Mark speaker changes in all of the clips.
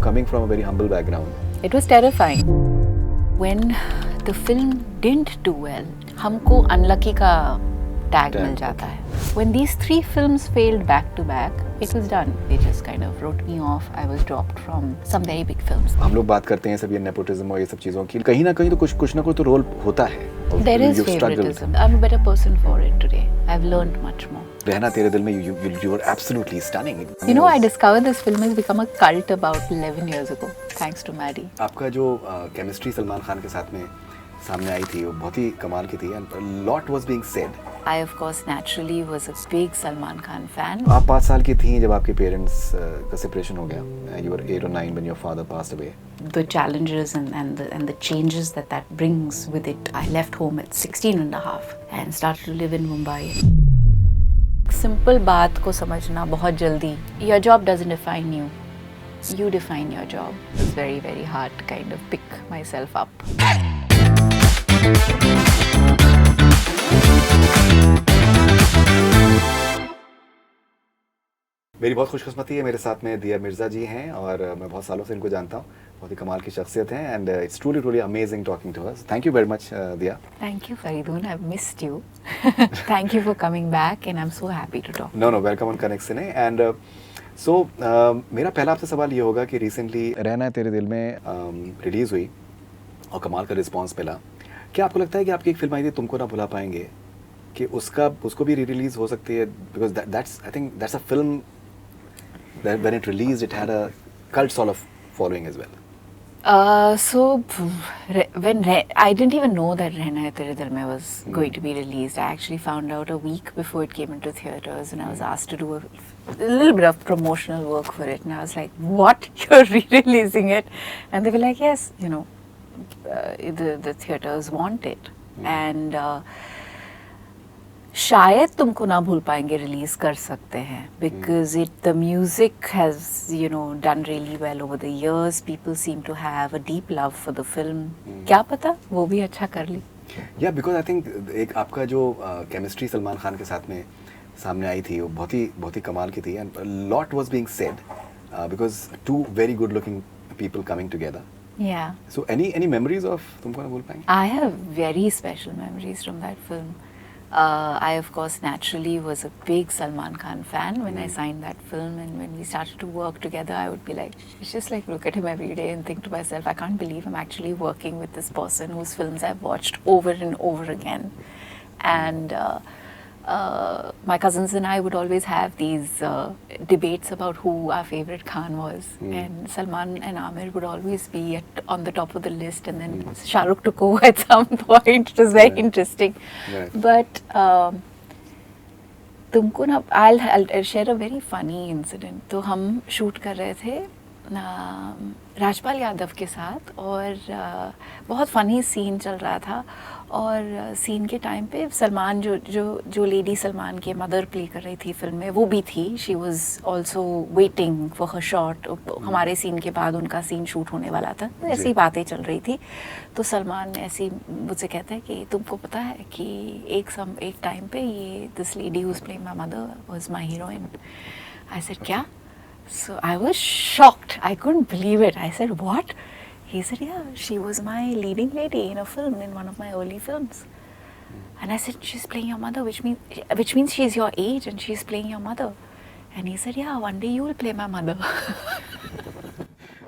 Speaker 1: coming from a very humble background.
Speaker 2: It was terrifying. When the film didn't do well, हमको unlucky का tag मिल जाता है. When these 3 films failed back to back, it was done. They just kind of wrote me off. I was dropped from some very big films.
Speaker 1: हम लोग बात करते हैं सब ये nepotism और ये सब चीज़ों की, कहीं ना कहीं तो कुछ ना कुछ तो रोल होता है.
Speaker 2: There is favoritism. I'm a better person for it today. I've learned much more.
Speaker 1: रहना तेरे दिल में, you were absolutely stunning.
Speaker 2: You know, I discovered this film has become a cult about 11 years ago, thanks to Maddie.
Speaker 1: आपका जो chemistry Salman Khan के साथ में सामने आई थी वो बहुत ही कमाल की थी and a lot was being said.
Speaker 2: I of course naturally was a big Salman Khan fan.
Speaker 1: आप 5 साल की थी जब आपके पेरेंट्स का सेपरेशन हो गया. You were 8 or 9 when your father passed away.
Speaker 2: The challenges and the changes that brings with it. I left home at 16 and a half and started to live in Mumbai. Simple बात को समझना बहुत जल्दी. Your job doesn't define you. You define your job. It's very, very hard to kind of pick myself up.
Speaker 1: मेरी बहुत खुशकिस्मती है, मेरे साथ में दिया मिर्ज़ा जी हैं और मैं बहुत सालों से इनको जानता हूँ. बहुत ही कमाल की शख्सियत हैं and it's truly amazing talking to us. Thank you very much, Diya.
Speaker 2: Thank you, Faridun. I've missed you. Thank you for coming back and I'm so happy to talk.
Speaker 1: No, welcome on Connect Cine. And so मेरा पहला आपसे सवाल ये होगा कि recently रहना है तेरे दिल में रिलीज़ हुई और कमाल का रिस्पांस मिला. क्या आपको लगता है कि आपकी एक फिल्म आई थी तुमको ना भुला पाएंगे कि उसको भी रिलीज़ हो सकती है? Because that's I think that's a film that when it released it had a cult sort of following as well.
Speaker 2: So when I didn't even know that Rehna Hai Tere Dil Mein was going to be released. I actually found out a week before it came into theaters and I was asked to do a little bit of promotional work for it and I was like, what? You're re-releasing it? And they were like, yes, you know, the theaters want it. And शायद तुमको ना भूल पाएंगे release कर सकते हैं because the music has done really well over the years. People seem to have a deep love for the film. क्या पता वो भी अच्छा कर ली.
Speaker 1: Yeah, because I think एक आपका जो केमिस्ट्री सलमान खान के साथ में सामने आई थी वो बहुत ही कमाल की थी and a lot was being said because 2 very good looking people coming together.
Speaker 2: Yeah.
Speaker 1: So any memories of तुमको ना भूल पाएंगे?
Speaker 2: I have very special memories from that film. I of course naturally was a big Salman Khan fan when I signed that film and when we started to work together I would be like, it's just like look at him every day and think to myself, I can't believe I'm actually working with this person whose films I've watched over and over again. And my cousins and I would always have these debates about who our favorite Khan was. And Salman and Amir would always be on the top of the list and then Shah Rukh took over at some point. It was very interesting.
Speaker 1: Right.
Speaker 2: But तुमको ना I'll share a very funny incident. तो हम shoot कर रहे थे राजपाल यादव के साथ और बहुत फ़नी सीन चल रहा था और सीन के टाइम पे सलमान जो लेडी सलमान के मदर प्ले कर रही थी फिल्म में वो भी थी. She was also waiting for her shot. हमारे सीन के बाद उनका सीन शूट होने वाला था. तो ऐसी बातें चल रही थी तो सलमान ऐसी मुझसे कहता है कि तुमको पता है कि एक टाइम पे ये this lady who's playing my mother was my heroine. I said क्या? So I was shocked. I couldn't believe it. I said, what? He said, yeah, she was my leading lady in a film, in one of my early films. And I said, she's playing your mother, which means she's your age and she's playing your mother. And he said, yeah, one day you will play my mother.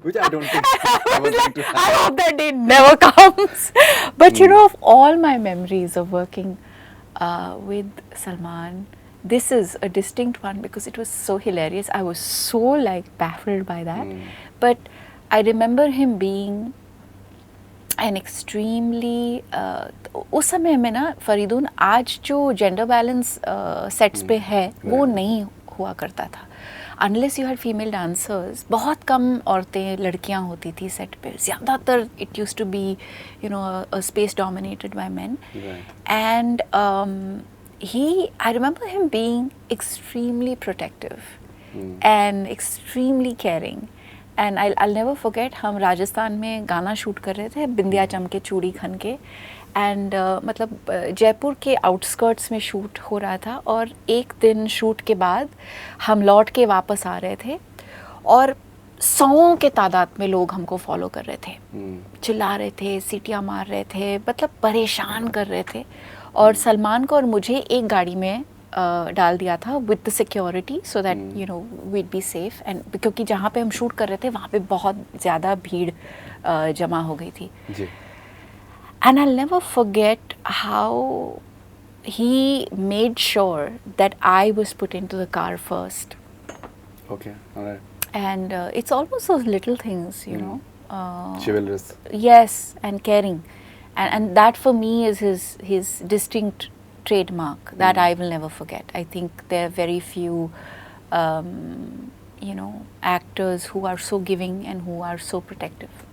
Speaker 1: Which I don't think I was going to happen.
Speaker 2: I hope that day never comes. But you know, of all my memories of working with Salman, this is a distinct one because it was so hilarious. I was so like baffled by that. But I remember him being an extremely उस समय में ना फरीदून आज जो gender balance sets पे है वो नहीं हुआ करता था. Unless you had female dancers, बहुत कम औरतें लड़कियां होती थी सेट पे. ज़्यादातर it used to be a space dominated by men.
Speaker 1: Right.
Speaker 2: And I remember him being extremely protective and extremely caring. And I'll never forget, हम राजस्थान में गाना शूट कर रहे थे बिंदिया चमके चूड़ी खन के. एंड मतलब जयपुर के आउटस्कर्ट्स में शूट हो रहा था और एक दिन शूट के बाद हम लौट के वापस आ रहे थे और 100 के तादाद में लोग हमको फॉलो कर रहे थे,
Speaker 1: हम्म,
Speaker 2: चिल्ला रहे थे, सीटियाँ मार रहे थे, मतलब परेशान कर रहे थे। और सलमान को और मुझे एक गाड़ी में डाल दिया था with the security so that you know weed be safe. And क्योंकि जहाँ पे हम शूट कर रहे थे वहाँ पे बहुत ज़्यादा भीड़ जमा हो गई थी।
Speaker 1: जी,
Speaker 2: And I'll never forget how he made sure that I was put into the car first.
Speaker 1: okay, all right.
Speaker 2: And it's almost those little things, you know.
Speaker 1: Chivalrous.
Speaker 2: Yes, and caring. And that for me is his distinct trademark that I will never forget. I think there are very few, you know, actors who are so giving and who are so protective.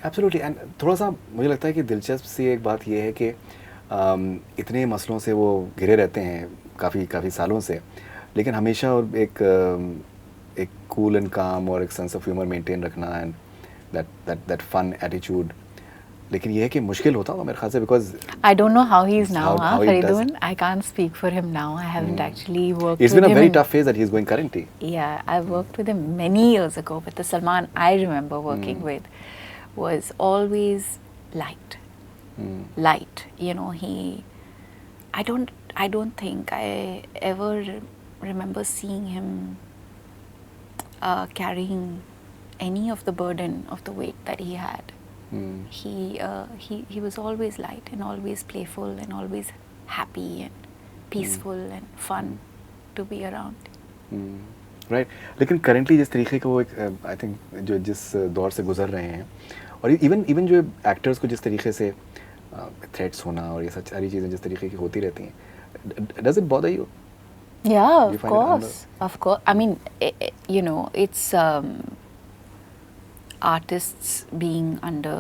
Speaker 1: Absolutely. And थोड़ा सा मुझे लगता है कि दिलचस्प सी एक बात यह है कि इतने मसलों से वो घिरे रहते हैं काफ़ी सालों से, लेकिन हमेशा और एक कूल एंड काम और एक सेंस ऑफ ह्यूमर मेंटेन रखना एंड दैट फन एटीट्यूड। लेकिन ये है कि मुश्किल होता होगा मेरे ख्याल से, because
Speaker 2: I don't know how he is now,
Speaker 1: how he does.
Speaker 2: Faridun. I can't speak for him now. I haven't actually worked
Speaker 1: it's
Speaker 2: with
Speaker 1: been a
Speaker 2: him.
Speaker 1: very tough phase that he's going currently.
Speaker 2: Yeah, I worked with him many years ago, but the Salman I remember working with was always light. Light. You know, I don't think I ever remember seeing him carrying any of the burden of the weight that he had. He was always light and always playful and always happy and peaceful and fun to be around.
Speaker 1: Right. लेकिन currently जिस तरीके का वो एक I think जो जिस दौर से गुजर रहे हैं, और इवन जो एक्टर्स को जिस तरीके से थ्रेट्स होना और ये सारी चीज़ें जिस तरीके की होती रहती हैं, does it bother you?
Speaker 2: Yeah,
Speaker 1: You
Speaker 2: of
Speaker 1: find it
Speaker 2: course, of course. I mean, you know, it's artists being under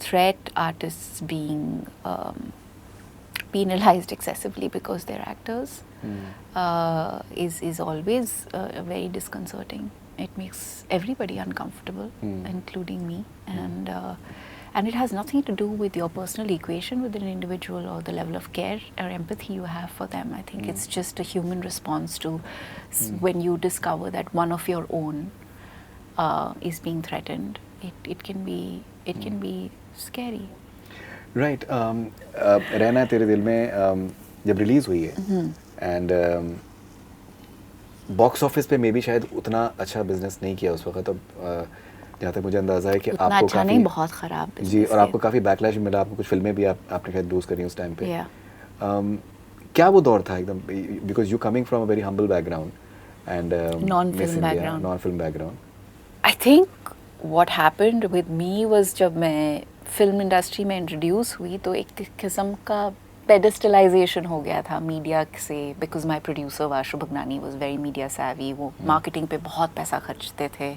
Speaker 2: threat, artists being penalized excessively because they're actors is always very disconcerting. It makes everybody uncomfortable, including me, and it has nothing to do with your personal equation with an individual or the level of care or empathy you have for them. I think it's just a human response to when you discover that one of your own is being threatened. It can be scary.
Speaker 1: Right. रहना तेरे दिल में जब release हुई है and box office पे may be शायद उतना अच्छा business नहीं किया उस वक्त, अब जहाँ तक मुझे अंदाजा है कि
Speaker 2: उतना
Speaker 1: आपको
Speaker 2: अच्छा नहीं, बहुत ख़राब
Speaker 1: जी,
Speaker 2: business
Speaker 1: और
Speaker 2: है।
Speaker 1: आपको काफ़ी बैकलैश मिला, आपको कुछ फिल्में भी आपने शायद लूज़ करी उस टाइम पे।
Speaker 2: Yeah.
Speaker 1: क्या वो दौर था एकदम, because you coming from a very humble background and
Speaker 2: Non-film background.
Speaker 1: Non film background.
Speaker 2: I think what happened with me was जब मैं फिल्म इंडस्ट्री में इंट्रोड्यूस हुई तो एक किस्म का पेडिस्टलाइजेशन हो गया था मीडिया से, because my producer Vashu Bhagnani was very media savvy, वो मार्केटिंग पे बहुत पैसा खर्चते थे.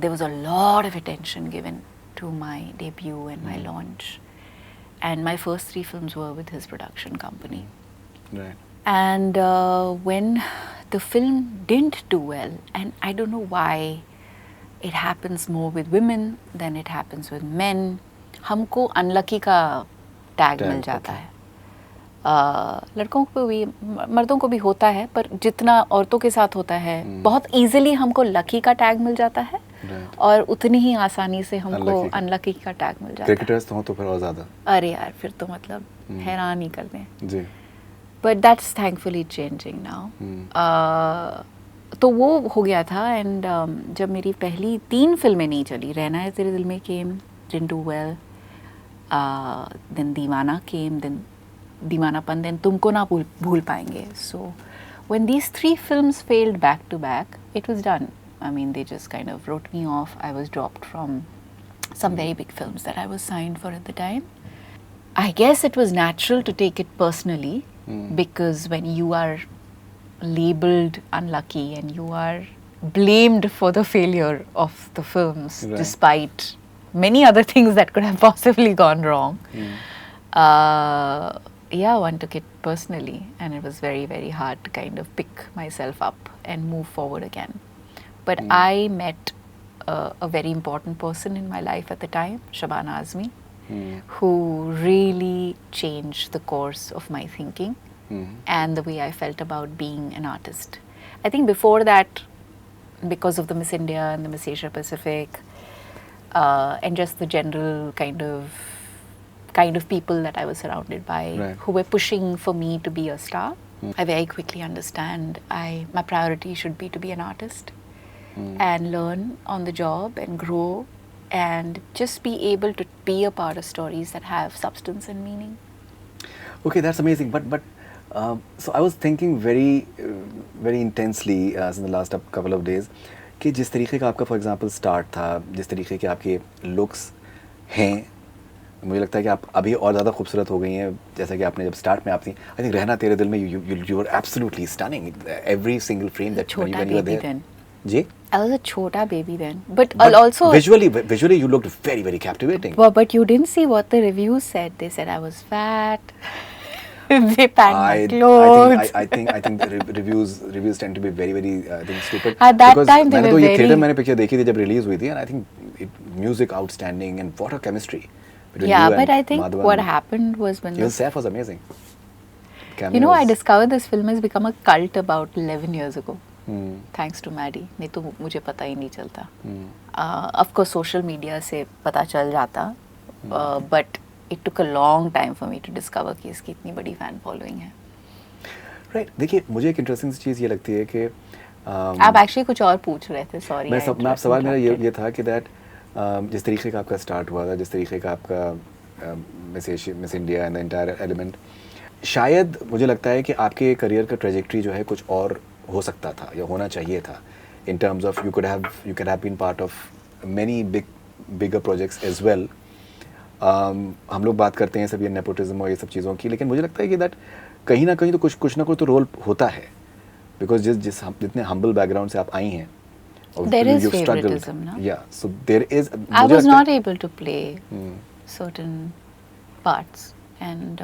Speaker 2: There was a lot of attention given to my debut and my launch, and my first 3 films were with his production company.
Speaker 1: Right.
Speaker 2: And when the film didn't do well, and I don't know why, it happens more with women than it happens with men. हमको unlucky का tag मिल जाता
Speaker 1: okay.
Speaker 2: है. लड़कों को भी मर्दों को भी होता है, पर जितना औरतों के साथ होता है बहुत easily हमको lucky का tag मिल जाता है,
Speaker 1: Right.
Speaker 2: और उतनी ही आसानी से हमको
Speaker 1: Unlucky का।
Speaker 2: unlucky का tag मिल जाता है.
Speaker 1: क्रिकेटर्स तो हो तो फिर और ज़्यादा।
Speaker 2: अरे यार, फिर तो मतलब हैरान ही कर दें.
Speaker 1: जी।
Speaker 2: But that's thankfully changing now. तो वो हो गया था. एंड जब मेरी पहली 3 फिल्में नहीं चली, रहना है तेरे दिल में came, didn't do well, then दीवाना came, then दीवानापन, then तुमको ना भूल पाएंगे. So when these 3 films failed back to back, it was done. I mean, they just kind of wrote me off. I was dropped from some very big films that I was signed for at the time. I guess it was natural to take it personally, because when you are labeled unlucky and you are blamed for the failure of the films,
Speaker 1: Right.
Speaker 2: despite many other things that could have possibly gone wrong, yeah, one took it personally, and it was very, very hard to kind of pick myself up and move forward again. But I met a very important person in my life at the time, Shabana Azmi, who really changed the course of my thinking and the way I felt about being an artist. I think before that, because of the Miss India and the Miss Asia Pacific, and just the general kind of people that I was surrounded by,
Speaker 1: Right.
Speaker 2: who were pushing for me to be a star. I very quickly understand my priority should be to be an artist and learn on the job and grow and just be able to be a part of stories that have substance and meaning.
Speaker 1: Okay, that's amazing. But so I was thinking very intensely in the last couple of days कि जिस तरीके का आपका for example start था, जिस तरीके के आपके लुक्स हैं, मुझे लगता है कि आप अभी और ज़्यादा खूबसूरत हो गई हैं जैसा कि आपने जब स्टार्ट में आप थी. आई थिंक रहना Tere Dil Mein you were absolutely stunning, every single frame that
Speaker 2: छोटा
Speaker 1: when you were
Speaker 2: baby
Speaker 1: there.
Speaker 2: then.
Speaker 1: जी.
Speaker 2: I was a chota baby then, but also
Speaker 1: visually you looked very captivating.
Speaker 2: But you didn't see what the reviews said. They said I was fat. They packed my clothes.
Speaker 1: I think the reviews tend to be very I think stupid.
Speaker 2: At that
Speaker 1: Because
Speaker 2: time they
Speaker 1: मैंने
Speaker 2: were
Speaker 1: तो ये
Speaker 2: very.
Speaker 1: theatre मैंने picture देखी थी जब release हुई थी, and I think music outstanding and what a chemistry between
Speaker 2: Yeah,
Speaker 1: you
Speaker 2: but
Speaker 1: and
Speaker 2: I think
Speaker 1: Madhavan.
Speaker 2: what happened was when
Speaker 1: Even Saif was amazing.
Speaker 2: you know, I
Speaker 1: Cameos.
Speaker 2: discovered this film has become a cult about 11 years ago.
Speaker 1: Hmm.
Speaker 2: Thanks to Maddie. नहीं तो मुझे पता ही नहीं चलता.
Speaker 1: Hmm.
Speaker 2: Of course, social media से पता चल जाता. But it took a long time for me to discover कि इसकी इतनी बड़ी fan following है.
Speaker 1: Right. देखिए मुझे एक इंटरेस्टिंग चीज़ ये लगती है कि
Speaker 2: आप एक्चुअली कुछ और पूछ रहे थे. सॉरी.
Speaker 1: मैं आप सवाल मेरा ये था कि दैट जिस तरीके का आपका स्टार्ट हुआ था, जिस तरीके का आपका miss India and the entire element, शायद मुझे लगता है कि आपके करियर का ट्रेजेक्ट्री जो है कुछ और हो सकता था या होना चाहिए था in terms of you could have been part of many bigger projects as well. हम लोग बात करते हैं सब ये नेपोटिज्म और ये सब चीज़ों की, लेकिन मुझे लगता है कि दैट कहीं ना कहीं तो कुछ ना कुछ तो रोल होता है, बिकॉज जितने हम्बल बैकग्राउंड से आप आई हैं.
Speaker 2: There is favoritism, no?
Speaker 1: Yeah, so there is.
Speaker 2: I was not able to play certain parts, and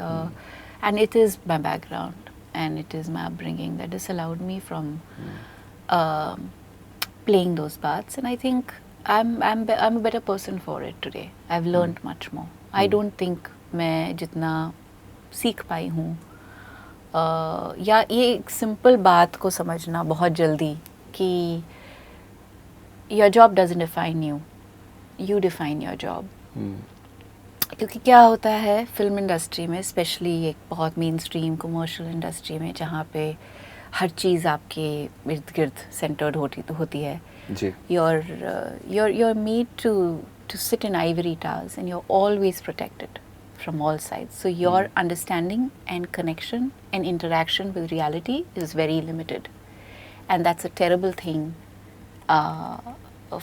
Speaker 2: it is my background and it is my upbringing that disallowed me from playing those parts. And I think I'm a better person for it today. I've learned much more. I don't think मैं जितना सीख पाई हूँ या ये एक simple बात को समझना बहुत जल्दी कि your job doesn't define you, you define your job. क्योंकि क्या होता है फिल्म इंडस्ट्री में, स्पेशली एक बहुत मेन स्ट्रीम कमर्शियल इंडस्ट्री में जहाँ पे हर चीज़ आपके इर्द गिर्द सेंटर्ड होती है.
Speaker 1: जी.
Speaker 2: You're made to sit in ivory towers and you're always protected from all sides. So your understanding and connection and interaction with reality is very limited, and that's a terrible thing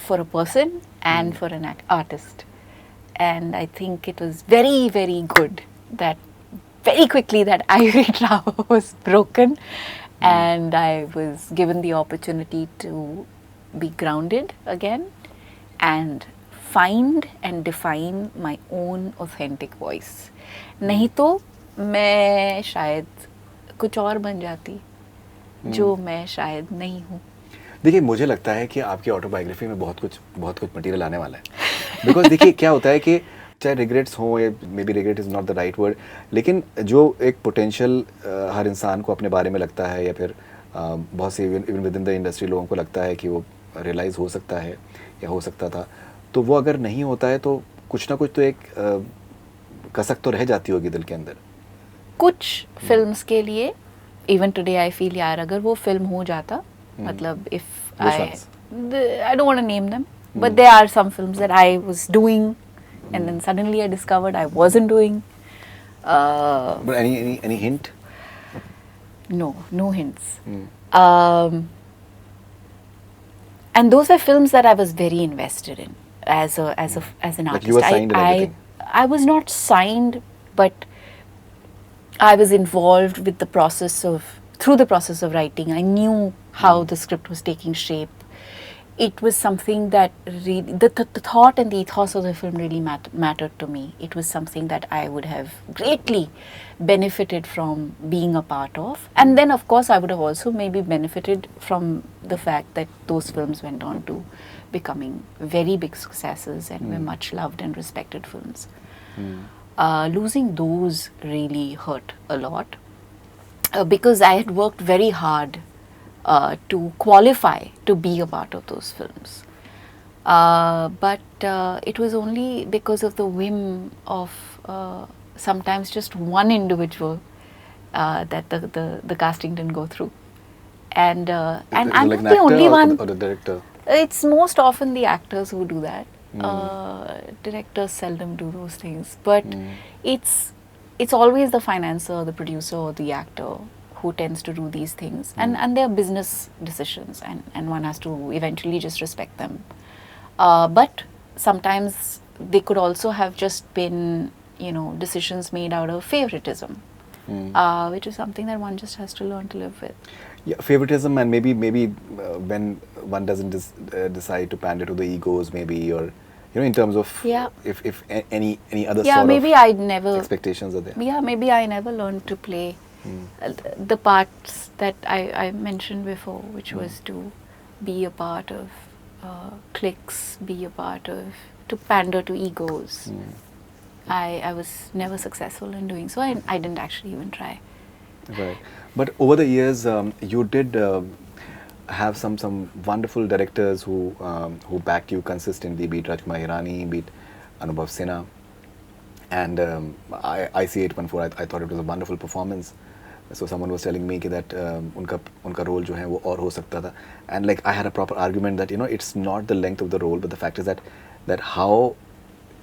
Speaker 2: for a person and for an artist. And I think it was very good that very quickly that ivory tower was broken and I was given the opportunity to be grounded again and find and define my own authentic voice. नहीं तो मैं शायद कुछ और बन जाती जो मैं शायद नहीं हूँ.
Speaker 1: देखिए मुझे लगता है कि आपकी ऑटोबायोग्राफी में बहुत कुछ मटेरियल आने वाला है. बिकॉज देखिए क्या होता है कि चाहे रिग्रेट्स हों या may be regret is not the right word, लेकिन जो एक पोटेंशियल हर इंसान को अपने बारे में लगता है या फिर बहुत से even with in the industry लोगों को लगता है कि वो रियलाइज़ हो सकता है या हो सकता था, तो वो अगर नहीं होता है तो कुछ ना कुछ तो एक कसक तो रह जाती होगी दिल के अंदर.
Speaker 2: कुछ फिल्म्स के लिए इवन टुडे आई फील यार अगर वो फिल्म हो जाता, मतलब if I don't want to name them, but there are some films that I was doing and then suddenly I discovered I wasn't doing.
Speaker 1: But any hint?
Speaker 2: No hints. And those are films that I was very invested in as an artist.
Speaker 1: Like you were signed and everything?
Speaker 2: I was not signed, but I was involved with through the process of writing. I knew how the script was taking shape. It was something that really, the thought and the ethos of the film really mattered to me. It was something that I would have greatly benefited from being a part of. And then, of course, I would have also maybe benefited from the fact that those films went on to becoming very big successes and were much loved and respected films. Losing those really hurt a lot because I had worked very hard to qualify to be a part of those films. But it was only because of the whim of sometimes just one individual that the casting didn't go through. And I'm
Speaker 1: like
Speaker 2: not
Speaker 1: an
Speaker 2: the
Speaker 1: actor
Speaker 2: only one.
Speaker 1: or the director?
Speaker 2: It's most often the actors who do that. Directors seldom do those things, but it's always the financer, the producer, or the actor who tends to do these things, and they're business decisions, and one has to eventually just respect them. But sometimes they could also have just been, decisions made out of favoritism, which is something that one just has to learn to live with.
Speaker 1: Yeah, favoritism, and maybe when one doesn't decide to pander to the egos, maybe, or in terms of
Speaker 2: Yeah.
Speaker 1: if any other
Speaker 2: Yeah,
Speaker 1: sort
Speaker 2: maybe
Speaker 1: of
Speaker 2: I never.
Speaker 1: expectations are there.
Speaker 2: Yeah, maybe I never learned to play the parts that I mentioned before, which was to be a part of cliques, be a part of, to pander to egos. I was never successful in doing so, and I didn't actually even try.
Speaker 1: Right. But over the years, you did have some wonderful directors who backed you consistently, be it Rajkumar Hirani, be it Anubhav Sinha. And IC814, I thought it was a wonderful performance. So someone was telling me that उनका role जो है वो और हो सकता था. And like I had a proper argument that it's not the length of the role, but the fact is that how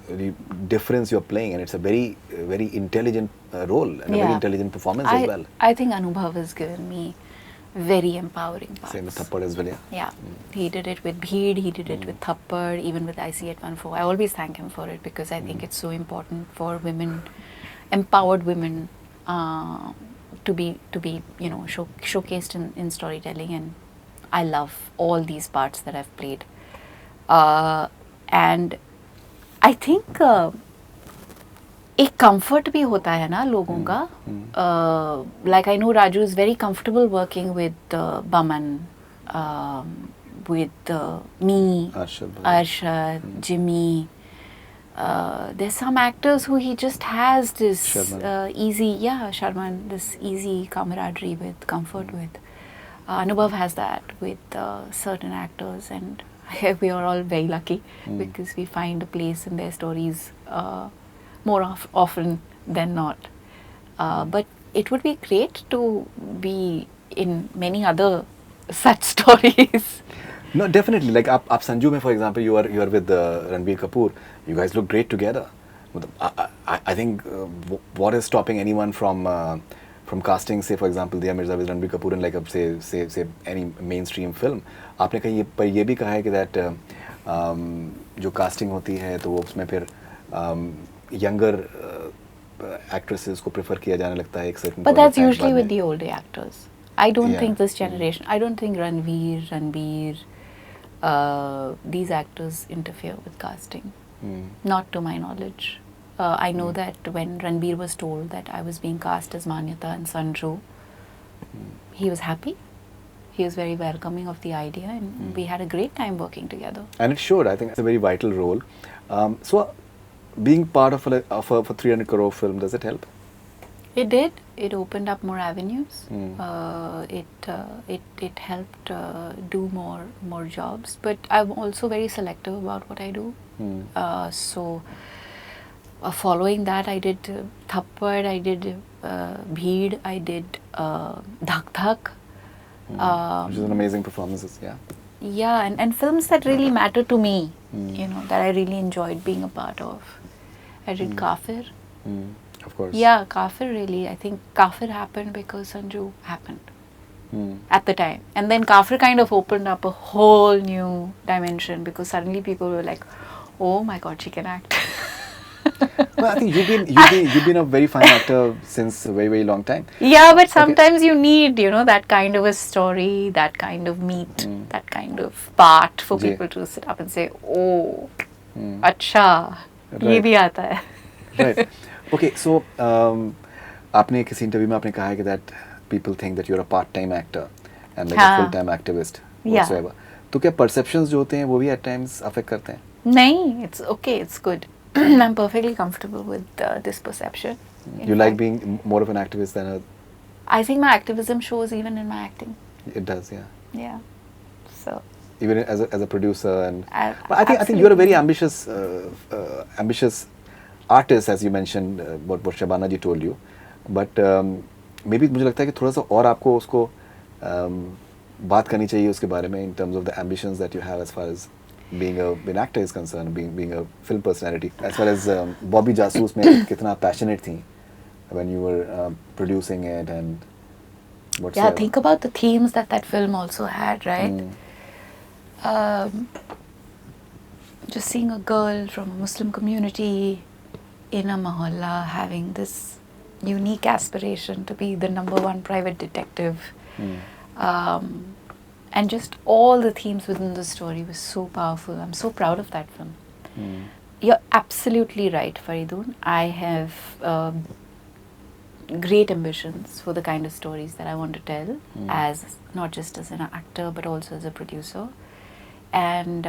Speaker 1: the difference you're playing, and it's a very intelligent role and a very
Speaker 2: Yeah.
Speaker 1: intelligent performance as well.
Speaker 2: I think Anubhav has given me very empowering parts.
Speaker 1: Same with Thappad as well, yeah.
Speaker 2: Yeah, he did it with Bheed, he did it with Thappad, even with IC814. I always thank him for it because I think it's so important for women, empowered women, to be showcased in storytelling, and I love all these parts that I've played. And I think एक comfort भी होता है ना लोगों का. Like I know Raju is very comfortable working with Baman, with me, Arshad, Jimmy. There's some actors who he just has this Sharman, this easy camaraderie with, comfort with. Anubhav has that with certain actors, and we are all very lucky because we find a place in their stories more often than not. But it would be great to be in many other such stories.
Speaker 1: No, definitely. Like up Sanju mein, for example, you are with Ranbir Kapoor. You guys look great together. I think what is stopping anyone from casting, say for example, Diya Mirza with Ranbir Kapoor in like say any mainstream film. आपने कहीं पर ये भी कहा है कि that जो casting होती है तो वो उसमें फिर younger actresses को prefer किया जाने लगता है एक certain.
Speaker 2: But that's usually with the older actors. I don't think this
Speaker 1: Mm.
Speaker 2: generation. I don't think Ranbir, these actors interfere with casting. Not to my knowledge. I know that when Ranbir was told that I was being cast as Manyata and Sanju, he was happy. He was very welcoming of the idea, and we had a great time working together.
Speaker 1: And it showed. I think it's a very vital role. So, being part of a 300 crore film, does it help?
Speaker 2: It did. It opened up more avenues. It helped do more jobs. But I'm also very selective about what I do. So following that, I did Thappad, I did Bheed, I did Dhak Dhak.
Speaker 1: Which is an amazing performances, yeah.
Speaker 2: Yeah, and films that really matter to me, that I really enjoyed being a part of. I did Kafir.
Speaker 1: Of course.
Speaker 2: Yeah, Kafir really. I think Kafir happened because Sanju happened at the time. And then Kafir kind of opened up a whole new dimension because suddenly people were like, oh my God, she can act.
Speaker 1: Well, I think you've been a very fine actor since a very, very long time.
Speaker 2: Yeah, but sometimes you need, that kind of a story, that kind of meat, that kind of part for people to sit up and say, oh, अच्छा, ये भी आता है.
Speaker 1: Right. Okay, so आपने किसी interview में आपने कहा है कि that people think that you're a part-time actor and like a full-time activist whatsoever. तो क्या perceptions जो होते हैं वो भी at times affect करते हैं?
Speaker 2: नहीं, it's okay, it's good. I'm perfectly comfortable with this perception.
Speaker 1: You like being more of an activist than a...
Speaker 2: I think my activism shows even in my acting.
Speaker 1: It does, yeah.
Speaker 2: Yeah. So
Speaker 1: even as a producer, and
Speaker 2: I,
Speaker 1: but I think you're a very ambitious ambitious artist, as you mentioned, what Shabana ji told you, but maybe मुझे लगता है कि थोड़ा सा और आपको उसको बात करनी चाहिए उसके बारे में, in terms of the ambitions that you have as far as being an actor is concerned, being a film personality, as far as Bobby Jasoos में कितना passionate थी when you were producing it and
Speaker 2: yeah,
Speaker 1: whatsoever.
Speaker 2: think about the themes that that film also had, right? Um, just seeing a girl from a Muslim community in a mahalla having this unique aspiration to be the #1 private detective. And just all the themes within the story was so powerful. I'm so proud of that film. You're absolutely right, Faridoon. I have great ambitions for the kind of stories that I want to tell, as not just as an actor but also as a producer. And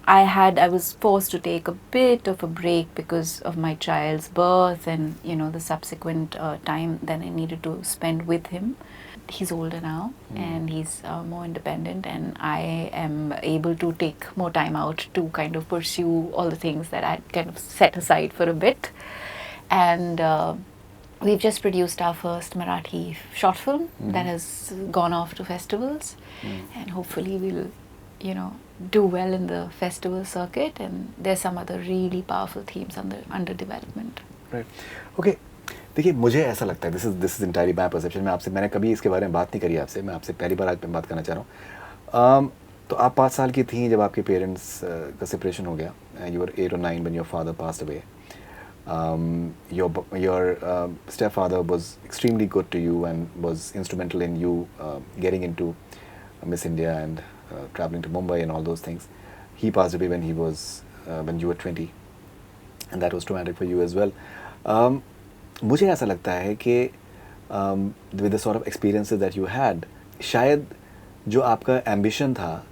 Speaker 2: I was forced to take a bit of a break because of my child's birth and the subsequent time that I needed to spend with him. He's older now and he's more independent, and I am able to take more time out to kind of pursue all the things that I'd kind of set aside for a bit. And we've just produced our first Marathi short film that has gone off to festivals, and hopefully we'll do well in the festival circuit, and there's some other really powerful themes under development.
Speaker 1: Right. Okay. देखिए, मुझे ऐसा लगता है, this is entirely my perception, मैंने कभी इसके बारे में बात नहीं करी आपसे, मैं आपसे पहली बार आज बात करना चाह रहा हूँ. तो आप 5 साल की थी जब आपके पेरेंट्स का सेपरेशन हो गया. You were 8 or 9 when your father passed away. Your stepfather was extremely good to you and was instrumental in you getting into Miss India and traveling to Mumbai and all those things. He passed away when you were 20, and that was traumatic for you as well. मुझे ऐसा लगता है कि with the sort of experiences that you had, शायद जो आपका ambition था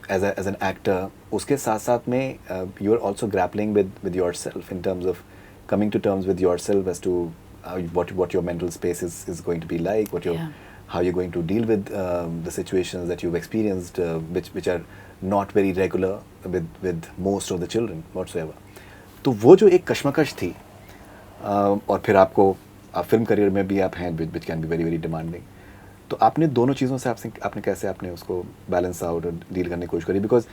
Speaker 1: as an actor, उसके साथ साथ में you are also grappling with yourself in terms of coming to terms with yourself as to what your mental space is going to be like, how you're going to deal with the situations that you've experienced, which are not very regular with most of the children whatsoever. तो वो जो एक कश्मकश थी, और फिर आप film career में भी आप हैं, which can be very very demanding, तो आपने दोनों चीज़ों से आपने कैसे उसको बैलेंस आउट और डील करने की कोशिश करी? बिकॉज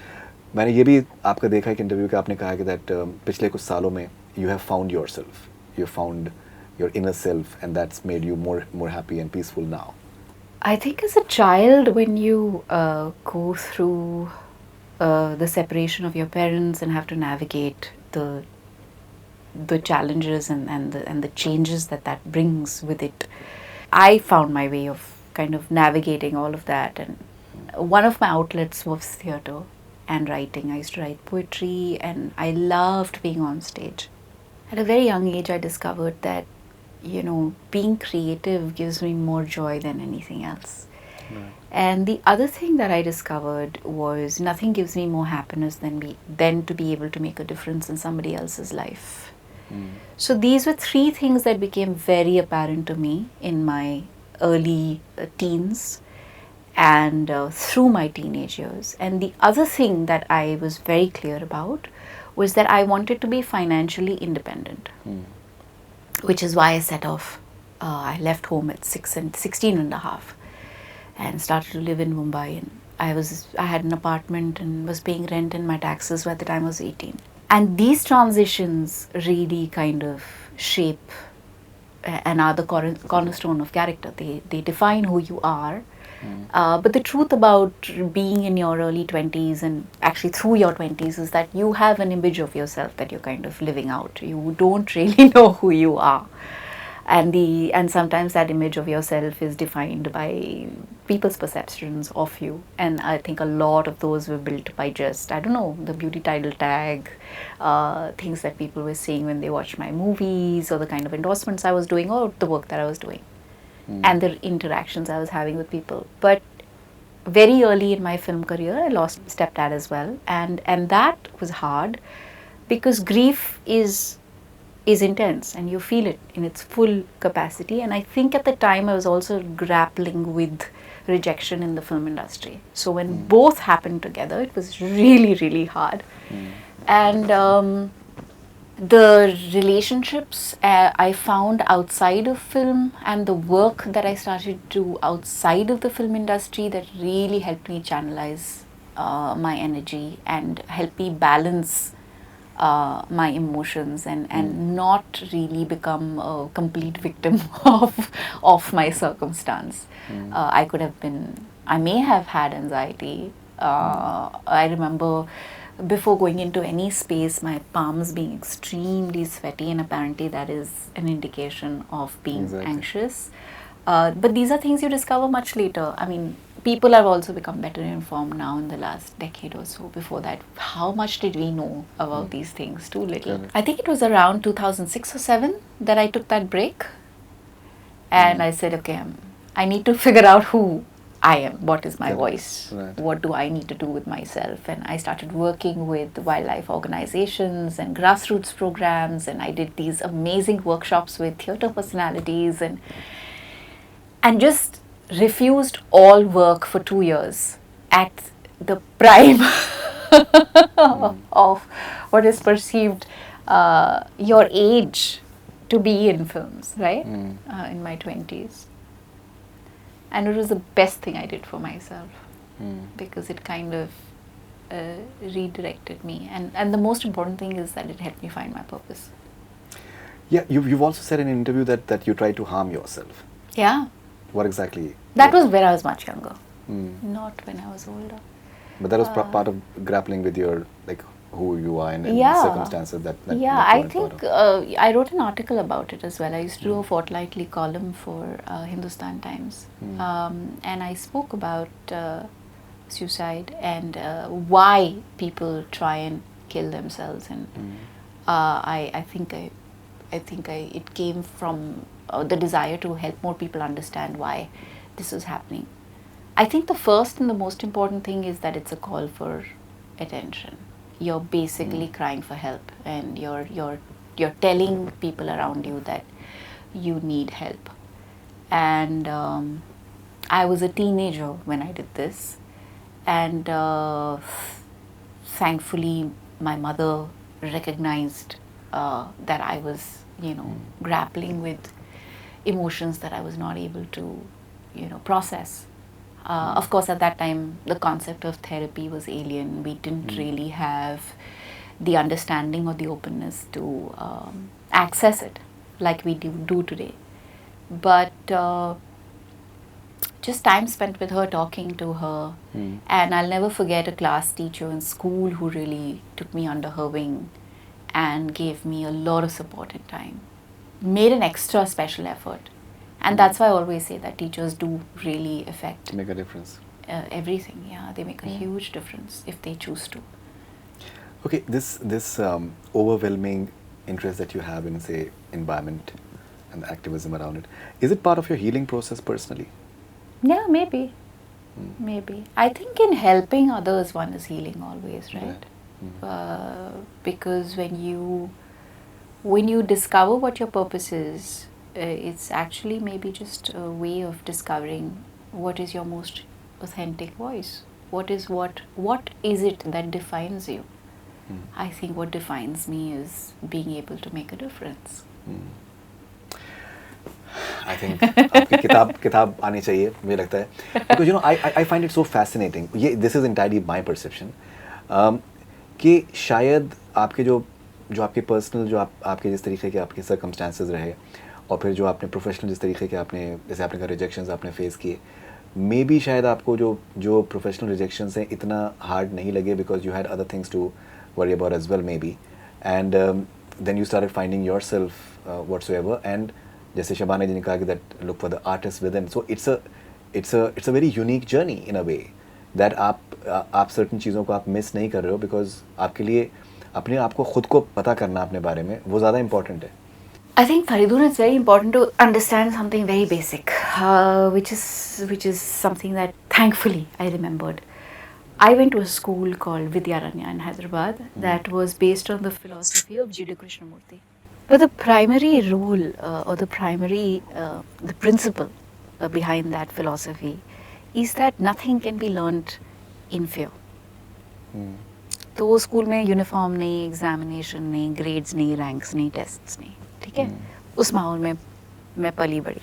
Speaker 1: मैंने ये भी आपका देखा है कि इंटरव्यू का, आपने कहा कि दैट पिछले कुछ सालों में you have found your self, you found your inner self, and that's made you more happy and peaceful now.
Speaker 2: I think as a child, when you go through the separation of your parents and have to navigate the challenges and the changes that brings with it, I found my way of kind of navigating all of that. And one of my outlets was theatre and writing. I used to write poetry, and I loved being on stage. At a very young age, I discovered that being creative gives me more joy than anything else. And the other thing that I discovered was nothing gives me more happiness than to be able to make a difference in somebody else's life. So these were 3 things that became very apparent to me in my early teens and through my teenage years. And the other thing that I was very clear about was that I wanted to be financially independent. Which is why I set off. I left home at 16 and a half and started to live in Mumbai. And I had an apartment and was paying rent and my taxes by the time I was 18. And these transitions really kind of shape and are the cornerstone of character. They define who you are. But the truth about being in your early 20s and actually through your 20s is that you have an image of yourself that you're kind of living out. You don't really know who you are. And sometimes that image of yourself is defined by people's perceptions of you. And I think a lot of those were built by just, I don't know, the beauty title tag, things that people were saying when they watched my movies, or the kind of endorsements I was doing, or the work that I was doing. And the interactions I was having with people. But very early in my film career, I lost stepdad as well, and that was hard because grief is intense and you feel it in its full capacity. And I think at the time I was also grappling with rejection in the film industry. So when both happened together, it was really, really hard. And the relationships I found outside of film and the work that I started to do outside of the film industry that really helped me channelize my energy and help me balance my emotions and not really become a complete victim of my circumstance. I may have had anxiety. I remember before going into any space, my palms being extremely sweaty, and apparently that is an indication of being
Speaker 1: Exactly.
Speaker 2: anxious. But these are things you discover much later. I mean, people have also become better informed now in the last decade or so. Before that, how much did we know about these things? Too little.
Speaker 1: Correct.
Speaker 2: I think it was around 2006 or 7 that I took that break. And I said, okay, I need to figure out who I am, what is my
Speaker 1: Correct.
Speaker 2: voice,
Speaker 1: Right.
Speaker 2: what do I need to do with myself. And I started working with wildlife organizations and grassroots programs, and I did these amazing workshops with theatre personalities and just refused all work for 2 years at the prime of what is perceived your age to be in films, right? In my 20s. And it was the best thing I did for myself because it kind of redirected me. And the most important thing is that it helped me find my purpose.
Speaker 1: Yeah, you've also said in an interview that you tried to harm yourself.
Speaker 2: Yeah.
Speaker 1: What exactly?
Speaker 2: That was when I was much younger,
Speaker 1: Mm.
Speaker 2: not when I was older.
Speaker 1: But that was part of grappling with your, like, who you are and
Speaker 2: Yeah.
Speaker 1: circumstances that
Speaker 2: Yeah,
Speaker 1: you
Speaker 2: I
Speaker 1: weren't part
Speaker 2: think
Speaker 1: of.
Speaker 2: I wrote an article about it as well. I used to do a fortnightly column for Hindustan Times. And I spoke about suicide and why people try and kill themselves. And I think it came from the desire to help more people understand why this is happening. I think the first and the most important thing is that it's a call for attention. You're basically crying for help, and you're telling people around you that you need help. And I was a teenager when I did this, and thankfully my mother recognized that I was, grappling with emotions that I was not able to, process. Of course, at that time, the concept of therapy was alien. We didn't really have the understanding or the openness to access it like we do today. But just time spent with her, talking to her. And I'll never forget a class teacher in school who really took me under her wing and gave me a lot of support and time. Made an extra special effort. And that's why I always say that teachers do really affect
Speaker 1: Make a difference.
Speaker 2: everything. Yeah, they make a huge difference if they choose to.
Speaker 1: Okay, this overwhelming interest that you have in, say, environment and activism around it, is it part of your healing process personally?
Speaker 2: Yeah, maybe. Maybe. I think in helping others, one is healing always, right? Because when you discover what your purpose is, it's actually maybe just a way of discovering what is your most authentic voice. What is it that defines you? I think what defines me is being able to make a difference.
Speaker 1: I think आपकी किताब आनी चाहिए, मुझे लगता है, because I find it so fascinating. This is entirely my perception. कि शायद आपके जो आपके पर्सनल जो आपके जिस तरीके के आपके सर्कमस्टांसेस रहे, और फिर जो आपने प्रोफेशनल जिस तरीके के आपने, जैसे आपने कहा रिजेक्शंस आपने फेस किए, मे बी शायद आपको जो प्रोफेशनल रिजेक्शंस हैं इतना हार्ड नहीं लगे because you had other things to worry about as well maybe, and then you started finding yourself whatsoever, and जैसे शबाना जी ने कहा कि that look for the artist within, so it's a very unique journey in a way that आप certain चीज़ों को आप miss नहीं कर रहे हो बिकॉज आपके लिए अपने आप को खुद को पता करना अपने बारे में वो ज़्यादा इंपॉर्टेंट है.
Speaker 2: I think, Faridun, it's very important to understand something very basic, which is something that thankfully I remembered. I went to a school called Vidyaranya in Hyderabad that was based on the philosophy of G.D. Krishnamurti. But the primary role or the principle behind that philosophy is that nothing can be learned in fear.
Speaker 1: Hmm.
Speaker 2: तो वो school में uniform नहीं, examination नहीं, grades नहीं, ranks नहीं, tests नहीं, ठीक है. उस माहौल में मैं पली बड़ी.